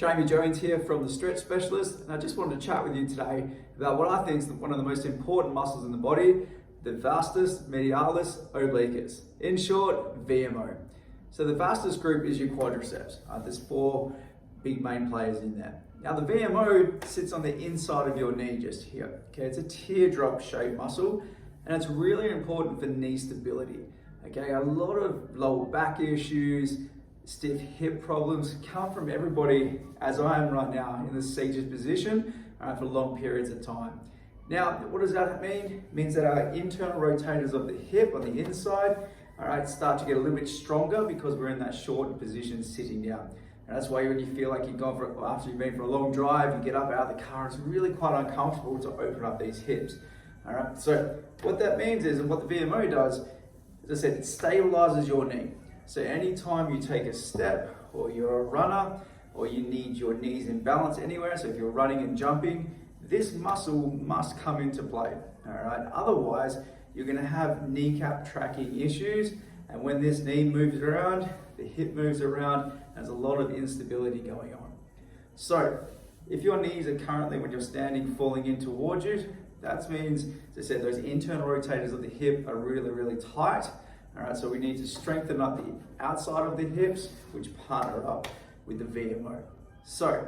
Jamie Jones here from The Stretch Specialist, and I just wanted to chat with you today about what I think is one of the most important muscles in the body, the vastus medialis obliquus. In short, VMO. So the vastus group is your quadriceps. There's four big main players in there. Now the VMO sits on the inside of your knee just here. Okay, it's a teardrop shaped muscle, and it's really important for knee stability. Okay, a lot of lower back issues, stiff hip problems come from everybody, as I am right now, in the seated position for long periods of time. Now, what does that mean? It means that our internal rotators of the hip on the inside, start to get a little bit stronger because we're in that shortened position sitting down. And that's why when you feel like after you've been for a long drive, you get up out of the car, it's really quite uncomfortable to open up these hips. All right, so what that means is, and what the VMO does, as I said, it stabilizes your knee. So anytime you take a step, or you're a runner, or you need your knees in balance anywhere, so if you're running and jumping, this muscle must come into play, all right? Otherwise, you're gonna have kneecap tracking issues, and when this knee moves around, the hip moves around, there's a lot of instability going on. So, if your knees are currently, when you're standing, falling in towards you, that means, as I said, those internal rotators of the hip are really, really tight. All right, so we need to strengthen up the outside of the hips, which partner up with the VMO. So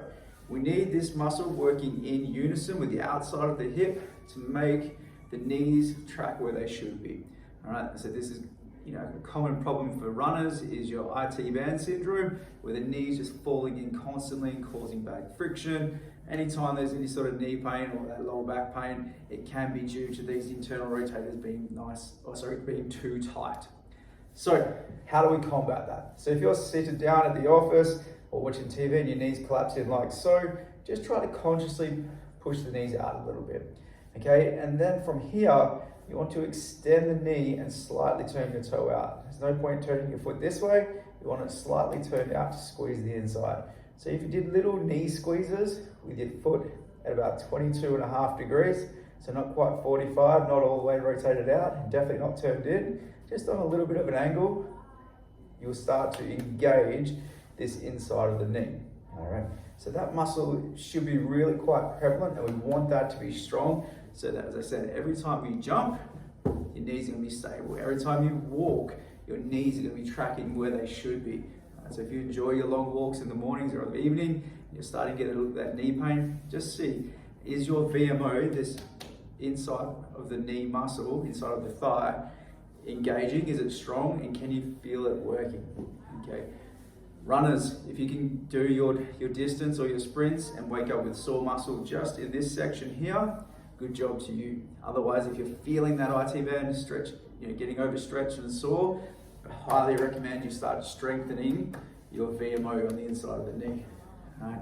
we need this muscle working in unison with the outside of the hip to make the knees track where they should be. All right, so this is a common problem for runners is your IT band syndrome, where the knees just falling in constantly and causing back friction. Anytime there's any sort of knee pain or that lower back pain, it can be due to these internal rotators being being too tight. So how do we combat that? So if you're seated down at the office or watching TV and your knees collapse in like so, just try to consciously push the knees out a little bit. Okay, and then from here, you want to extend the knee and slightly turn your toe out. There's no point turning your foot this way. You want it slightly turned out to squeeze the inside. So if you did little knee squeezes with your foot at about 22.5 degrees, so not quite 45, not all the way rotated out, and definitely not turned in, just on a little bit of an angle, you'll start to engage this inside of the knee. All right, so that muscle should be really quite prevalent, and we want that to be strong, so that, as I said, every time you jump, your knees are going to be stable. Every time you walk, your knees are going to be tracking where they should be. So if you enjoy your long walks in the mornings or in the evening, you're starting to get a little bit of that knee pain, just see, is your VMO, this inside of the knee muscle, inside of the thigh, engaging? Is it strong, and can you feel it working? Okay. Runners, if you can do your distance or your sprints and wake up with sore muscle just in this section here, good job to you. Otherwise, if you're feeling that IT band stretch, getting overstretched and sore, I highly recommend you start strengthening your VMO on the inside of the knee. All right.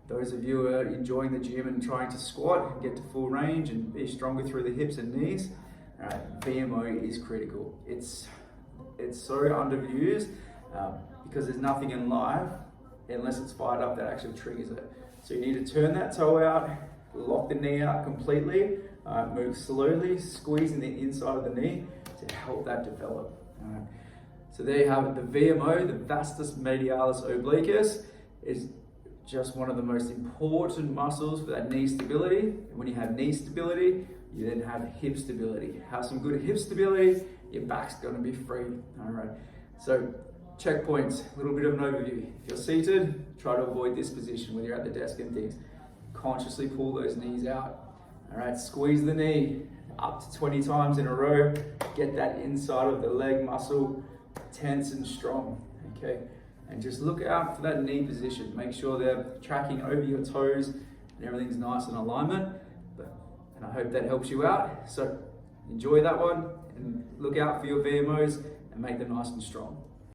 Those of you who are enjoying the gym and trying to squat and get to full range and be stronger through the hips and knees, VMO is critical. It's so underused because there's nothing in life, unless it's fired up, that actually triggers it. So you need to turn that toe out, lock the knee out completely, move slowly, squeezing the inside of the knee to help that develop. So there you have it, the VMO, the vastus medialis obliquus, is just one of the most important muscles for that knee stability. And when you have knee stability, you then have hip stability. Have some good hip stability, your back's gonna be free. All right, so checkpoints, a little bit of an overview. If you're seated, try to avoid this position when you're at the desk and things. Consciously pull those knees out. All right, squeeze the knee up to 20 times in a row. Get that inside of the leg muscle tense and strong, okay? And just look out for that knee position. Make sure they're tracking over your toes and everything's nice in alignment. And I hope that helps you out. So enjoy that one and look out for your VMOs and make them nice and strong.